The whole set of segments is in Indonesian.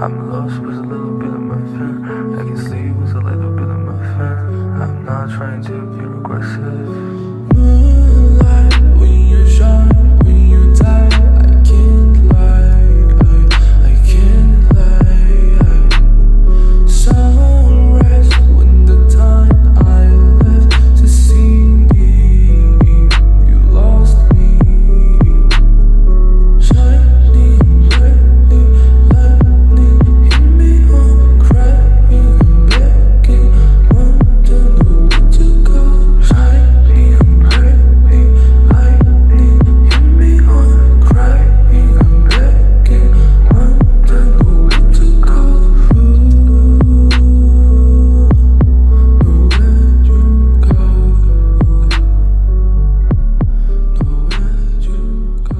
I'm lost with a little bit of my fan. I can sleep with a little bit of my fan. I'm not trying to be regressive. Moonlight, when you shine, when you die, I can't lie, I can't lie. Sunrise, when the time I left to see you lost me. Shining brightly, lightning hit me on crying, begging, wondering where to go. Shining brightly, lightning hit me on crying, begging, wondering where to go. Where'd you go? Where'd you go?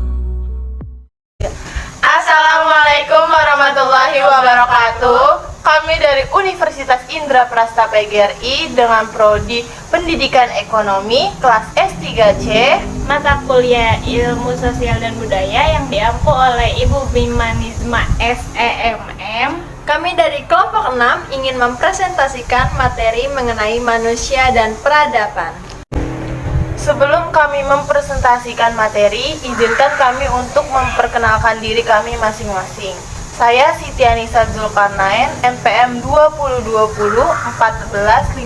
Assalamualaikum warahmatullahi wabarakatuh. Kami dari Universitas Indra Prasta PGRI dengan Prodi Pendidikan Ekonomi kelas S3C, mata kuliah Ilmu Sosial dan Budaya yang diampu oleh Ibu Bimanisma SEMM. kami dari kelompok 6 ingin mempresentasikan materi mengenai manusia dan peradaban. Sebelum kami mempresentasikan materi, izinkan kami untuk memperkenalkan diri kami masing-masing. Saya Siti Anissa Zulkarnain, NPM 2020 14500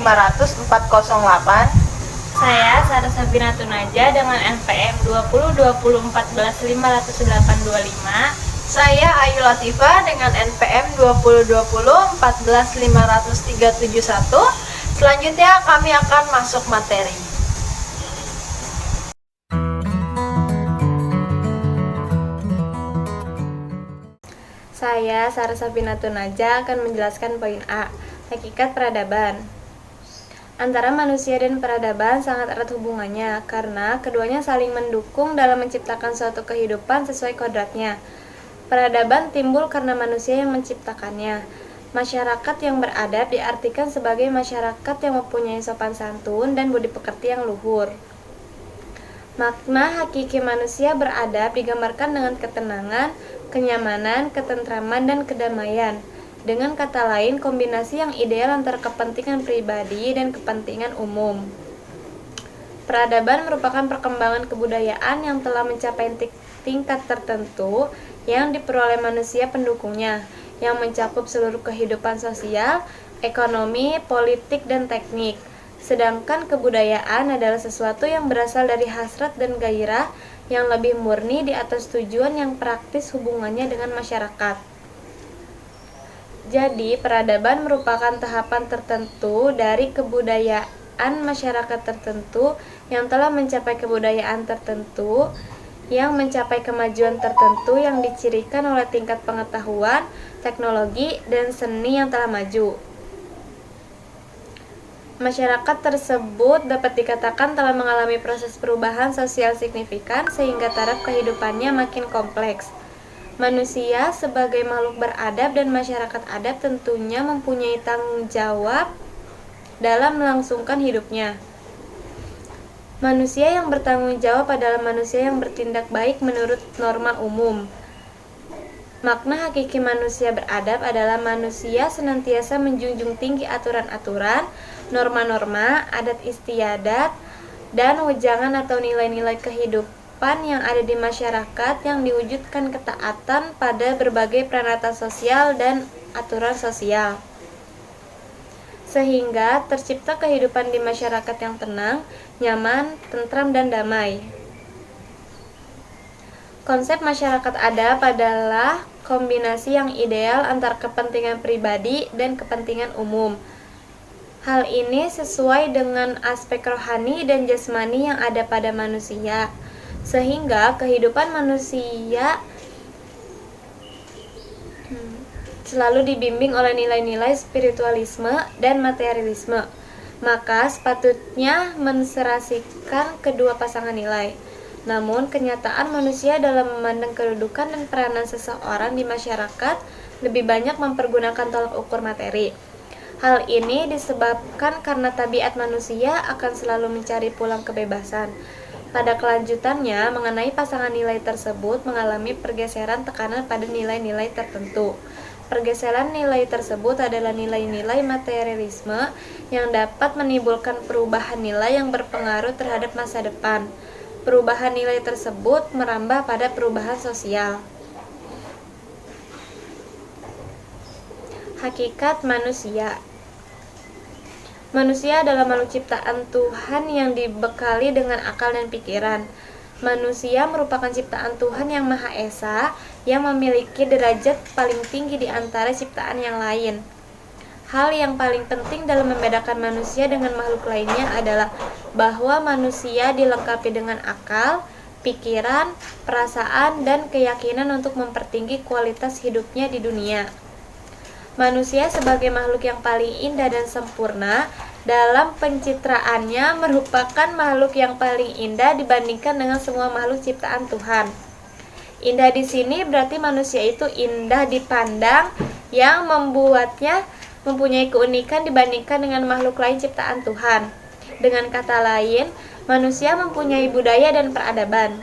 Saya Sarah Sabina Tunaja dengan NPM 2020 1450825. Saya Ayu Latifah dengan NPM 2020 1450371. Selanjutnya kami akan masuk materi. Saya Sarah Sabina Tunaja akan menjelaskan poin A, hakikat peradaban. Antara manusia dan peradaban sangat erat hubungannya karena keduanya saling mendukung dalam menciptakan suatu kehidupan sesuai kodratnya. Peradaban timbul karena manusia yang menciptakannya. Masyarakat yang beradab diartikan sebagai masyarakat yang mempunyai sopan santun dan budi pekerti yang luhur. Makna hakiki manusia beradab digambarkan dengan ketenangan, kenyamanan, ketentraman, dan kedamaian. Dengan kata lain, kombinasi yang ideal antara kepentingan pribadi dan kepentingan umum. Peradaban merupakan perkembangan kebudayaan yang telah mencapai tingkat tertentu yang diperoleh manusia pendukungnya, yang mencakup seluruh kehidupan sosial, ekonomi, politik, dan teknik. Sedangkan kebudayaan adalah sesuatu yang berasal dari hasrat dan gairah yang lebih murni di atas tujuan yang praktis hubungannya dengan masyarakat. Jadi, peradaban merupakan tahapan tertentu dari kebudayaan masyarakat tertentu yang telah mencapai kebudayaan tertentu, yang mencapai kemajuan tertentu yang dicirikan oleh tingkat pengetahuan, teknologi, dan seni yang telah maju. Masyarakat tersebut dapat dikatakan telah mengalami proses perubahan sosial signifikan sehingga taraf kehidupannya makin kompleks. Manusia sebagai makhluk beradab dan masyarakat adab tentunya mempunyai tanggung jawab dalam melangsungkan hidupnya. Manusia yang bertanggung jawab adalah manusia yang bertindak baik menurut norma umum. Makna hakiki manusia beradab adalah manusia senantiasa menjunjung tinggi aturan-aturan, norma-norma, adat istiadat, dan wejangan atau nilai-nilai kehidupan yang ada di masyarakat yang diwujudkan ketaatan pada berbagai pranata sosial dan aturan sosial. Sehingga tercipta kehidupan di masyarakat yang tenang, nyaman, tentram, dan damai. Konsep masyarakat adab adalah kombinasi yang ideal antara kepentingan pribadi dan kepentingan umum. Hal ini sesuai dengan aspek rohani dan jasmani yang ada pada manusia, sehingga kehidupan manusia selalu dibimbing oleh nilai-nilai spiritualisme dan materialisme. Maka sepatutnya menserasikan kedua pasangan nilai. Namun, kenyataan manusia dalam memandang kedudukan dan peranan seseorang di masyarakat lebih banyak mempergunakan tolak ukur materi. Hal ini disebabkan karena tabiat manusia akan selalu mencari pulang kebebasan. Pada kelanjutannya, mengenai pasangan nilai tersebut mengalami pergeseran tekanan pada nilai-nilai tertentu. pergeseran nilai tersebut adalah nilai-nilai materialisme yang dapat menimbulkan perubahan nilai yang berpengaruh terhadap masa depan. Perubahan nilai tersebut merambah pada perubahan sosial. Hakikat manusia. Manusia adalah makhluk ciptaan Tuhan yang dibekali dengan akal dan pikiran. Manusia merupakan ciptaan Tuhan yang Maha Esa, yang memiliki derajat paling tinggi di antara ciptaan yang lain. Hal yang paling penting dalam membedakan manusia dengan makhluk lainnya adalah bahwa manusia dilengkapi dengan akal, pikiran, perasaan, dan keyakinan untuk mempertinggi kualitas hidupnya di dunia. Manusia sebagai makhluk yang paling indah dan sempurna dalam pencitraannya merupakan makhluk yang paling indah dibandingkan dengan semua makhluk ciptaan Tuhan. Indah di sini berarti manusia itu indah dipandang, yang membuatnya mempunyai keunikan dibandingkan dengan makhluk lain ciptaan Tuhan. Dengan kata lain, manusia mempunyai budaya dan peradaban.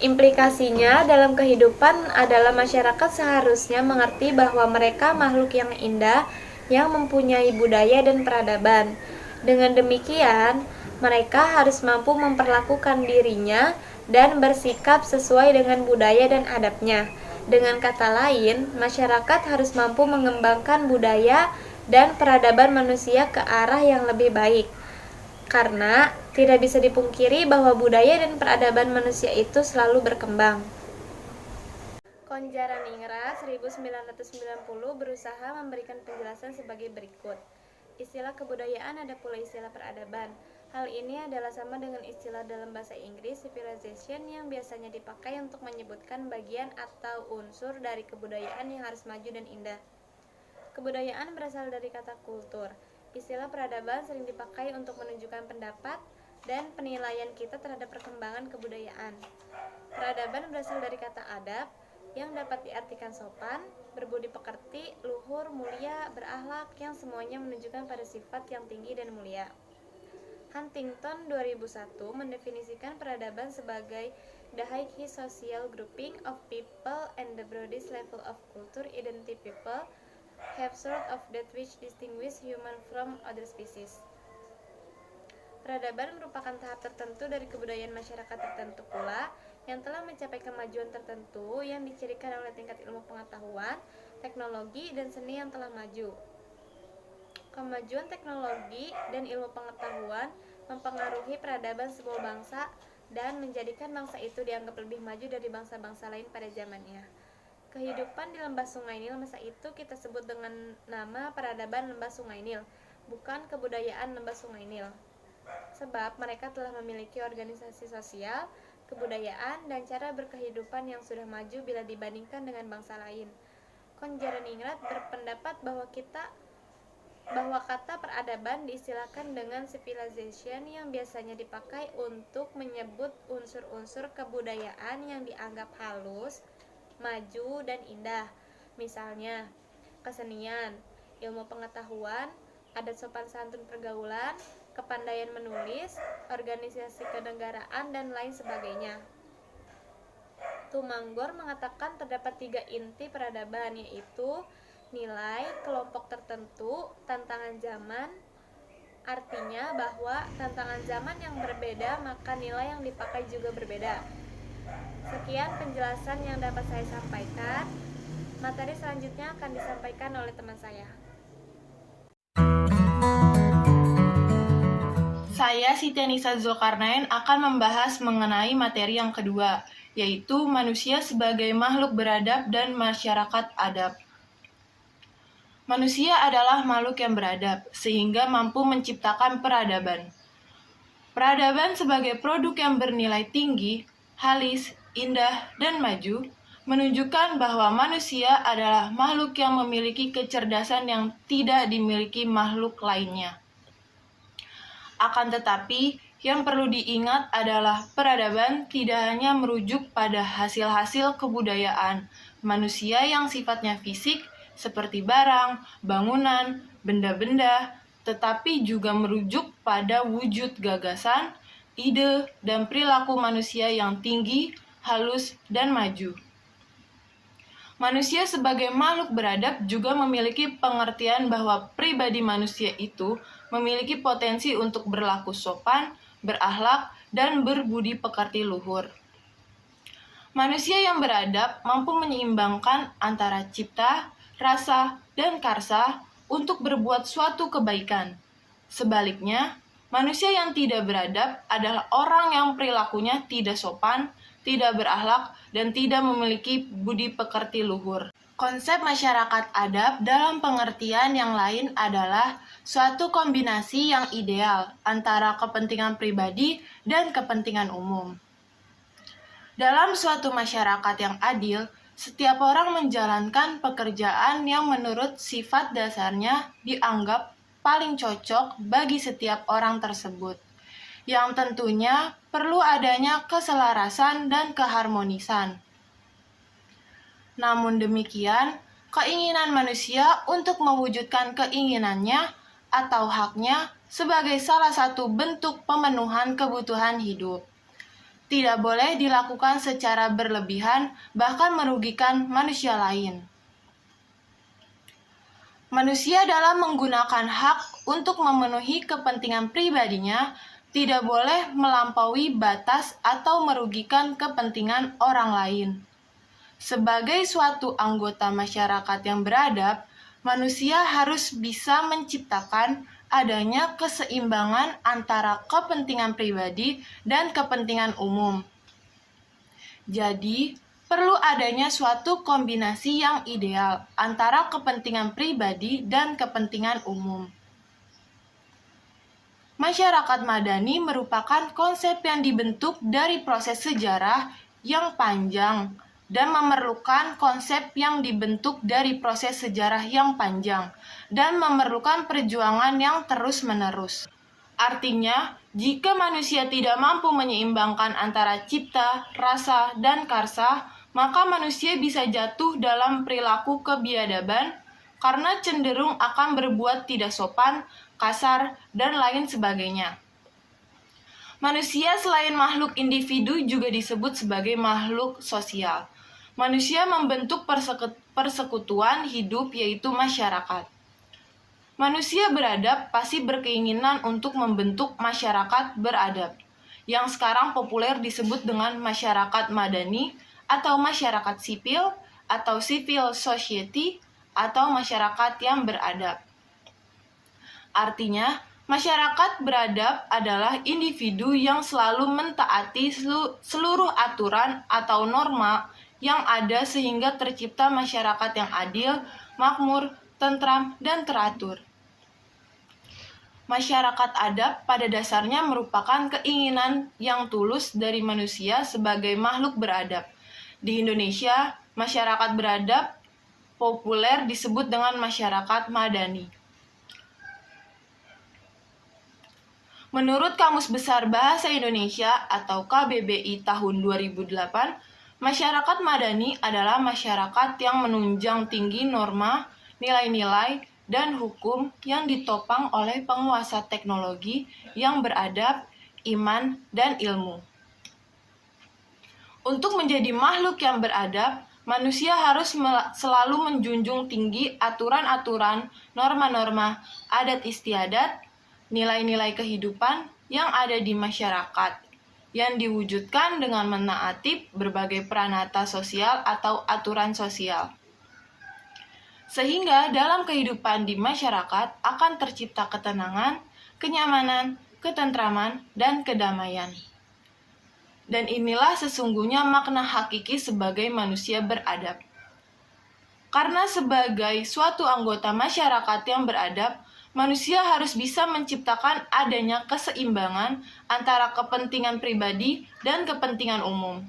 Implikasinya dalam kehidupan adalah masyarakat seharusnya mengerti bahwa mereka makhluk yang indah yang mempunyai budaya dan peradaban. Dengan demikian, mereka harus mampu memperlakukan dirinya dan bersikap sesuai dengan budaya dan adabnya. Dengan kata lain, masyarakat harus mampu mengembangkan budaya dan peradaban manusia ke arah yang lebih baik. Karena tidak bisa dipungkiri bahwa budaya dan peradaban manusia itu selalu berkembang. Konjaraningrat 1990 berusaha memberikan penjelasan sebagai berikut. Istilah kebudayaan ada pula istilah peradaban. Hal ini adalah sama dengan istilah dalam bahasa Inggris civilization yang biasanya dipakai untuk menyebutkan bagian atau unsur dari kebudayaan yang harus maju dan indah. Kebudayaan berasal dari kata kultur. Istilah peradaban sering dipakai untuk menunjukkan pendapat dan penilaian kita terhadap perkembangan kebudayaan. Peradaban berasal dari kata adab yang dapat diartikan sopan, berbudi pekerti, luhur, mulia, berakhlak, yang semuanya menunjukkan pada sifat yang tinggi dan mulia. Huntington 2001 mendefinisikan peradaban sebagai the hierarchy social grouping of people and the broadest level of culture identity people have sort of that which distinguish human from other species. Peradaban merupakan tahap tertentu dari kebudayaan masyarakat tertentu pula yang telah mencapai kemajuan tertentu yang dicirikan oleh tingkat ilmu pengetahuan, teknologi, dan seni yang telah maju. Kemajuan teknologi dan ilmu pengetahuan mempengaruhi peradaban sebuah bangsa dan menjadikan bangsa itu dianggap lebih maju dari bangsa-bangsa lain pada zamannya. Kehidupan di lembah Sungai Nil masa itu kita sebut dengan nama peradaban lembah Sungai Nil, bukan kebudayaan lembah Sungai Nil. Sebab mereka telah memiliki organisasi sosial, kebudayaan, dan cara berkehidupan yang sudah maju bila dibandingkan dengan bangsa lain. Konjaraningrat berpendapat bahwa kata peradaban diistilahkan dengan civilization yang biasanya dipakai untuk menyebut unsur-unsur kebudayaan yang dianggap halus, maju, dan indah. Misalnya, kesenian, ilmu pengetahuan, adat sopan santun pergaulan, kepandaian menulis, organisasi kenegaraan, dan lain sebagainya. Tumanggor mengatakan terdapat 3 inti peradaban, yaitu nilai, kelompok tertentu, tantangan zaman. Artinya bahwa tantangan zaman yang berbeda, maka nilai yang dipakai juga berbeda. Sekian penjelasan yang dapat saya sampaikan. Materi selanjutnya akan disampaikan oleh teman saya. Saya, Siti Anissa Zulkarnain, akan membahas mengenai materi yang kedua, yaitu manusia sebagai makhluk beradab dan masyarakat adab. Manusia adalah makhluk yang beradab, sehingga mampu menciptakan peradaban. Peradaban sebagai produk yang bernilai tinggi, halis, indah, dan maju, menunjukkan bahwa manusia adalah makhluk yang memiliki kecerdasan yang tidak dimiliki makhluk lainnya. Akan tetapi, yang perlu diingat adalah peradaban tidak hanya merujuk pada hasil-hasil kebudayaan manusia yang sifatnya fisik, seperti barang, bangunan, benda-benda, tetapi juga merujuk pada wujud gagasan, ide, dan perilaku manusia yang tinggi, halus, dan maju. Manusia sebagai makhluk beradab juga memiliki pengertian bahwa pribadi manusia itu memiliki potensi untuk berlaku sopan, berakhlak, dan berbudi pekerti luhur. Manusia yang beradab mampu menyeimbangkan antara cipta, rasa, dan karsa untuk berbuat suatu kebaikan. Sebaliknya, manusia yang tidak beradab adalah orang yang perilakunya tidak sopan, tidak berakhlak, dan tidak memiliki budi pekerti luhur. Konsep masyarakat adab dalam pengertian yang lain adalah suatu kombinasi yang ideal antara kepentingan pribadi dan kepentingan umum. Dalam suatu masyarakat yang adil, setiap orang menjalankan pekerjaan yang menurut sifat dasarnya dianggap paling cocok bagi setiap orang tersebut, yang tentunya perlu adanya keselarasan dan keharmonisan. Namun demikian, keinginan manusia untuk mewujudkan keinginannya atau haknya sebagai salah satu bentuk pemenuhan kebutuhan hidup tidak boleh dilakukan secara berlebihan, bahkan merugikan manusia lain. Manusia dalam menggunakan hak untuk memenuhi kepentingan pribadinya tidak boleh melampaui batas atau merugikan kepentingan orang lain. Sebagai suatu anggota masyarakat yang beradab, manusia harus bisa menciptakan adanya keseimbangan antara kepentingan pribadi dan kepentingan umum. Jadi, perlu adanya suatu kombinasi yang ideal antara kepentingan pribadi dan kepentingan umum. Masyarakat madani merupakan konsep yang dibentuk dari proses sejarah yang panjang dan memerlukan konsep yang dibentuk dari proses sejarah yang panjang dan memerlukan perjuangan yang terus-menerus. Artinya, jika manusia tidak mampu menyeimbangkan antara cipta, rasa, dan karsa, maka manusia bisa jatuh dalam perilaku kebiadaban karena cenderung akan berbuat tidak sopan, kasar, dan lain sebagainya. Manusia selain makhluk individu juga disebut sebagai makhluk sosial. Manusia membentuk persekutuan hidup yaitu masyarakat. Manusia beradab pasti berkeinginan untuk membentuk masyarakat beradab, yang sekarang populer disebut dengan masyarakat madani atau masyarakat sipil atau civil society atau masyarakat yang beradab. Artinya, masyarakat beradab adalah individu yang selalu mentaati seluruh aturan atau norma yang ada sehingga tercipta masyarakat yang adil, makmur, tentram, dan teratur. Masyarakat adab pada dasarnya merupakan keinginan yang tulus dari manusia sebagai makhluk beradab. Di Indonesia, masyarakat beradab populer disebut dengan masyarakat madani. Menurut Kamus Besar Bahasa Indonesia atau KBBI tahun 2008, masyarakat madani adalah masyarakat yang menunjang tinggi norma, nilai-nilai, dan hukum yang ditopang oleh penguasa teknologi yang beradab, iman, dan ilmu. Untuk menjadi makhluk yang beradab, manusia harus selalu menjunjung tinggi aturan-aturan, norma-norma, adat istiadat, nilai-nilai kehidupan yang ada di masyarakat, yang diwujudkan dengan menaati berbagai peranata sosial atau aturan sosial. Sehingga dalam kehidupan di masyarakat akan tercipta ketenangan, kenyamanan, ketentraman, dan kedamaian. Dan inilah sesungguhnya makna hakiki sebagai manusia beradab. Karena sebagai suatu anggota masyarakat yang beradab, manusia harus bisa menciptakan adanya keseimbangan antara kepentingan pribadi dan kepentingan umum.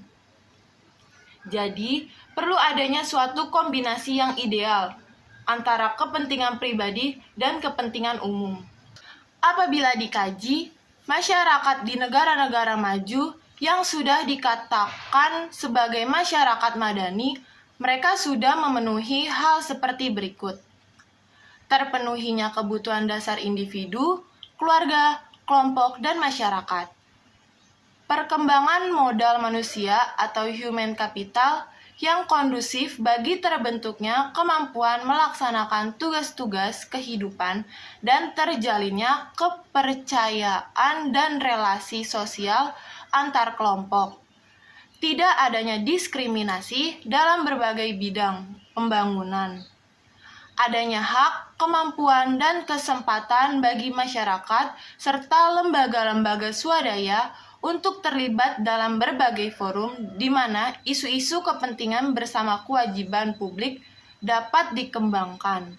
Jadi, perlu adanya suatu kombinasi yang ideal antara kepentingan pribadi dan kepentingan umum. Apabila dikaji, masyarakat di negara-negara maju yang sudah dikatakan sebagai masyarakat madani, mereka sudah memenuhi hal seperti berikut. Terpenuhinya kebutuhan dasar individu, keluarga, kelompok, dan masyarakat. Perkembangan modal manusia atau human capital yang kondusif bagi terbentuknya kemampuan melaksanakan tugas-tugas kehidupan dan terjalinnya kepercayaan dan relasi sosial antar kelompok. Tidak adanya diskriminasi dalam berbagai bidang pembangunan. Adanya hak, kemampuan, dan kesempatan bagi masyarakat serta lembaga-lembaga swadaya untuk terlibat dalam berbagai forum di mana isu-isu kepentingan bersama kewajiban publik dapat dikembangkan.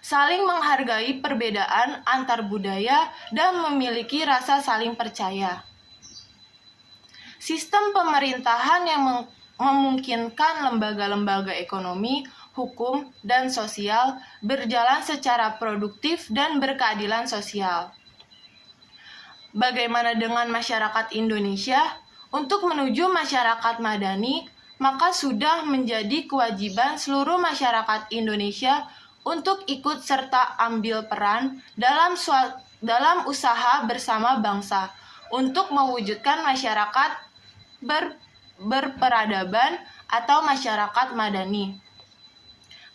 Saling menghargai perbedaan antar budaya dan memiliki rasa saling percaya. Sistem pemerintahan yang memungkinkan lembaga-lembaga ekonomi, hukum, dan sosial berjalan secara produktif dan berkeadilan sosial. Bagaimana dengan masyarakat Indonesia? Untuk menuju masyarakat madani, maka sudah menjadi kewajiban seluruh masyarakat Indonesia untuk ikut serta ambil peran dalam usaha bersama bangsa untuk mewujudkan masyarakat berperadaban atau masyarakat madani.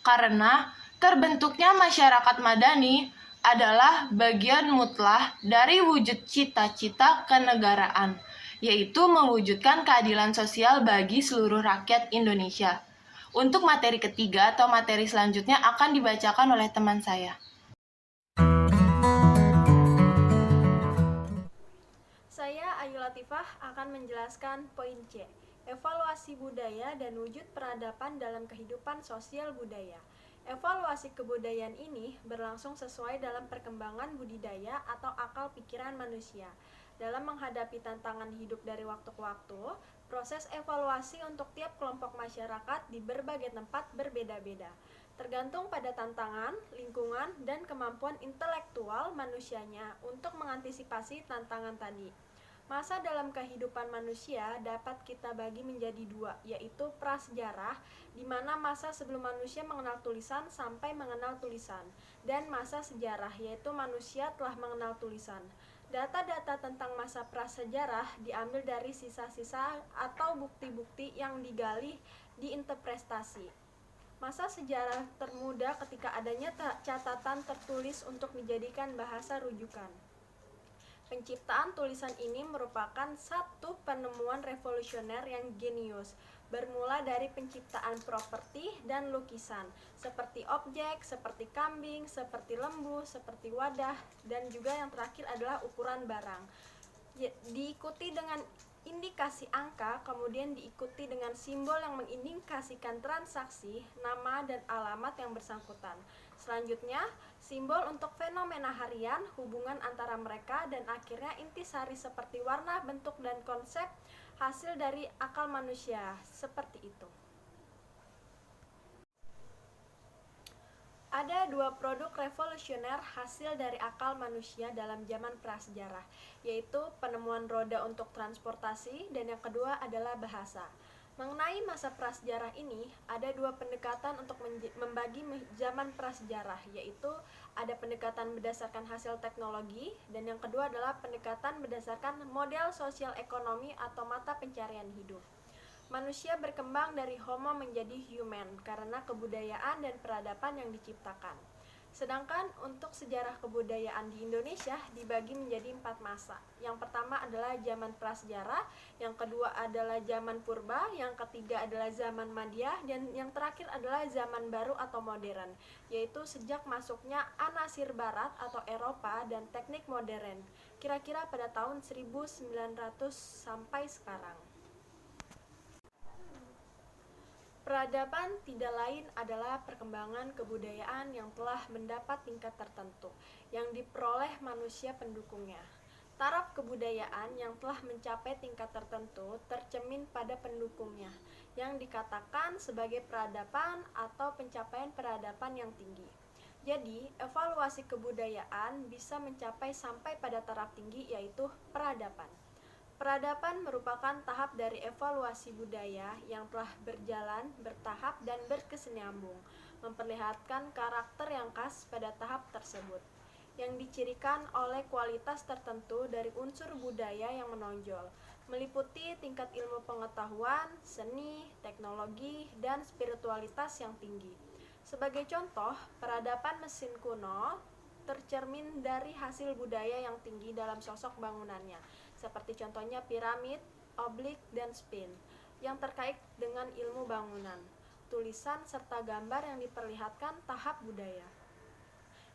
Karena terbentuknya masyarakat madani adalah bagian mutlak dari wujud cita-cita kenegaraan, yaitu mewujudkan keadilan sosial bagi seluruh rakyat Indonesia. Untuk materi ketiga atau materi selanjutnya akan dibacakan oleh teman saya. Saya Ayu Latifah akan menjelaskan poin C, evaluasi budaya dan wujud peradaban dalam kehidupan sosial budaya. Evaluasi kebudayaan ini berlangsung sesuai dalam perkembangan budidaya atau akal pikiran manusia. Dalam menghadapi tantangan hidup dari waktu ke waktu, proses evaluasi untuk tiap kelompok masyarakat di berbagai tempat berbeda-beda, tergantung pada tantangan, lingkungan, dan kemampuan intelektual manusianya untuk mengantisipasi tantangan tadi. Masa dalam kehidupan manusia dapat kita bagi menjadi dua, yaitu prasejarah, di mana masa sebelum manusia mengenal tulisan sampai mengenal tulisan, dan masa sejarah, yaitu manusia telah mengenal tulisan. Data-data tentang masa prasejarah diambil dari sisa-sisa atau bukti-bukti yang digali diinterpretasi. Masa sejarah termuda ketika adanya catatan tertulis untuk dijadikan bahasa rujukan. Penciptaan tulisan ini merupakan satu penemuan revolusioner yang jenius, bermula dari penciptaan properti dan lukisan, seperti objek, seperti kambing, seperti lembu, seperti wadah, dan juga yang terakhir adalah ukuran barang. Diikuti dengan indikasi angka, kemudian diikuti dengan simbol yang mengindikasikan transaksi, nama, dan alamat yang bersangkutan. Selanjutnya, simbol untuk fenomena harian, hubungan antara mereka, dan akhirnya intisari seperti warna, bentuk, dan konsep hasil dari akal manusia. Seperti itu. Ada dua produk revolusioner hasil dari akal manusia dalam zaman prasejarah, yaitu penemuan roda untuk transportasi dan yang kedua adalah bahasa. Mengenai masa prasejarah ini, ada dua pendekatan untuk membagi zaman prasejarah, yaitu ada pendekatan berdasarkan hasil teknologi dan yang kedua adalah pendekatan berdasarkan model sosial ekonomi atau mata pencarian hidup. Manusia berkembang dari homo menjadi human karena kebudayaan dan peradaban yang diciptakan. Sedangkan untuk sejarah kebudayaan di Indonesia dibagi menjadi 4 masa. Yang pertama adalah zaman prasejarah, yang kedua adalah zaman purba, yang ketiga adalah zaman Madyah, dan yang terakhir adalah zaman baru atau modern, yaitu sejak masuknya anasir barat atau Eropa dan teknik modern, kira-kira pada tahun 1900 sampai sekarang. Peradaban tidak lain adalah perkembangan kebudayaan yang telah mendapat tingkat tertentu yang diperoleh manusia pendukungnya. Taraf kebudayaan yang telah mencapai tingkat tertentu tercermin pada pendukungnya, yang dikatakan sebagai peradaban atau pencapaian peradaban yang tinggi. Jadi, evaluasi kebudayaan bisa mencapai sampai pada taraf tinggi yaitu peradaban. Peradaban merupakan tahap dari evaluasi budaya yang telah berjalan, bertahap, dan berkesinambung, memperlihatkan karakter yang khas pada tahap tersebut, yang dicirikan oleh kualitas tertentu dari unsur budaya yang menonjol. meliputi tingkat ilmu pengetahuan, seni, teknologi, dan spiritualitas yang tinggi. Sebagai contoh, peradaban Mesir kuno tercermin dari hasil budaya yang tinggi dalam sosok bangunannya, seperti contohnya piramid, oblik, dan sphinx, yang terkait dengan ilmu bangunan, tulisan, serta gambar yang diperlihatkan tahap budaya.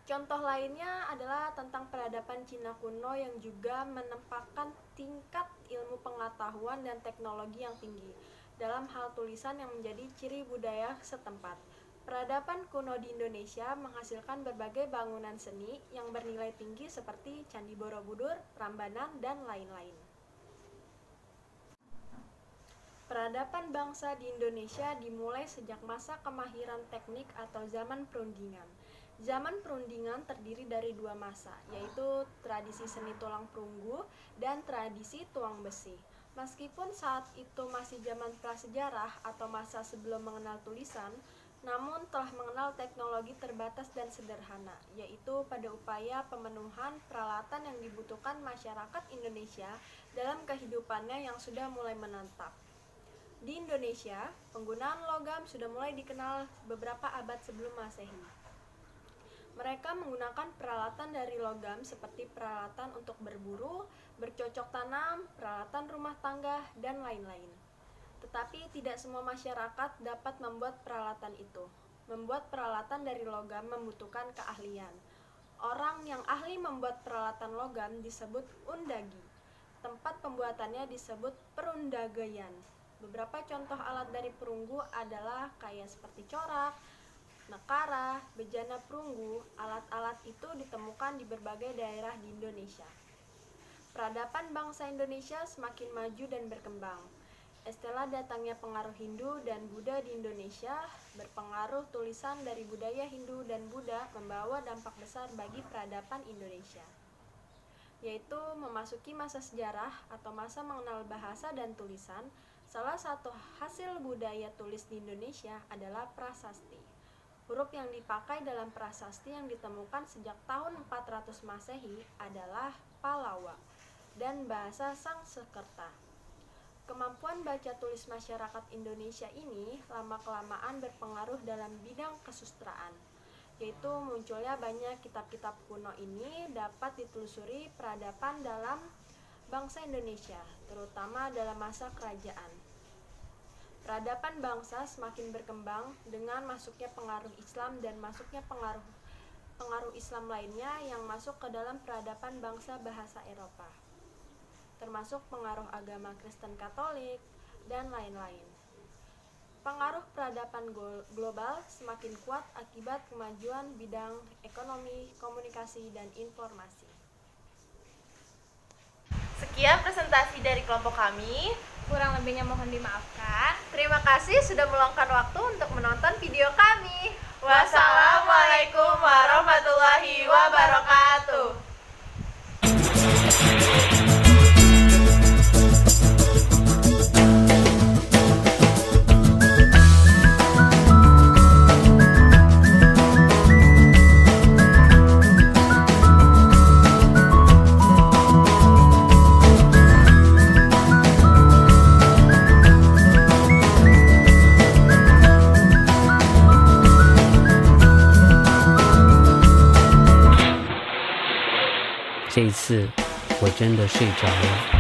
Contoh lainnya adalah tentang peradaban Cina kuno yang juga menempatkan tingkat ilmu pengetahuan dan teknologi yang tinggi dalam hal tulisan yang menjadi ciri budaya setempat. Peradaban kuno di Indonesia menghasilkan berbagai bangunan seni yang bernilai tinggi seperti Candi Borobudur, Prambanan, dan lain-lain. Peradaban bangsa di Indonesia dimulai sejak masa kemahiran teknik atau zaman perundingan. Zaman perundingan terdiri dari dua masa, yaitu tradisi seni tulang perunggu dan tradisi tuang besi. Meskipun saat itu masih zaman prasejarah atau masa sebelum mengenal tulisan, namun telah mengenal teknologi terbatas dan sederhana, yaitu pada upaya pemenuhan peralatan yang dibutuhkan masyarakat Indonesia dalam kehidupannya yang sudah mulai menetap. Di Indonesia, penggunaan logam sudah mulai dikenal beberapa abad sebelum Masehi. Mereka menggunakan peralatan dari logam seperti peralatan untuk berburu, bercocok tanam, peralatan rumah tangga, dan lain-lain. Tetapi tidak semua masyarakat dapat membuat peralatan itu. Membuat peralatan dari logam membutuhkan keahlian. Orang yang ahli membuat peralatan logam disebut undagi. Tempat pembuatannya disebut perundagayan. Beberapa contoh alat dari perunggu adalah kayak seperti corak, nekara, bejana perunggu. Alat-alat itu ditemukan di berbagai daerah di Indonesia. Peradaban bangsa Indonesia semakin maju dan berkembang. Setelah datangnya pengaruh Hindu dan Buddha di Indonesia, berpengaruh tulisan dari budaya Hindu dan Buddha membawa dampak besar bagi peradaban Indonesia, yaitu memasuki masa sejarah atau masa mengenal bahasa dan tulisan. Salah satu hasil budaya tulis di Indonesia adalah prasasti. Huruf yang dipakai dalam prasasti yang ditemukan sejak tahun 400 Masehi adalah Palawa dan bahasa Sanskerta. Kemampuan baca tulis masyarakat Indonesia ini lama-kelamaan berpengaruh dalam bidang kesusastraan, yaitu munculnya banyak kitab-kitab kuno ini dapat ditelusuri peradaban dalam bangsa Indonesia, terutama dalam masa kerajaan. Peradaban bangsa semakin berkembang dengan masuknya pengaruh Islam dan masuknya pengaruh Islam lainnya yang masuk ke dalam peradaban bangsa bahasa Eropa, termasuk pengaruh agama Kristen Katolik, dan lain-lain. Pengaruh peradaban global semakin kuat akibat kemajuan bidang ekonomi, komunikasi, dan informasi. Sekian presentasi dari kelompok kami. Kurang lebihnya mohon dimaafkan. Terima kasih sudah meluangkan waktu untuk menonton video kami. Wassalamualaikum warahmatullahi wabarakatuh.这一次我真的睡着了。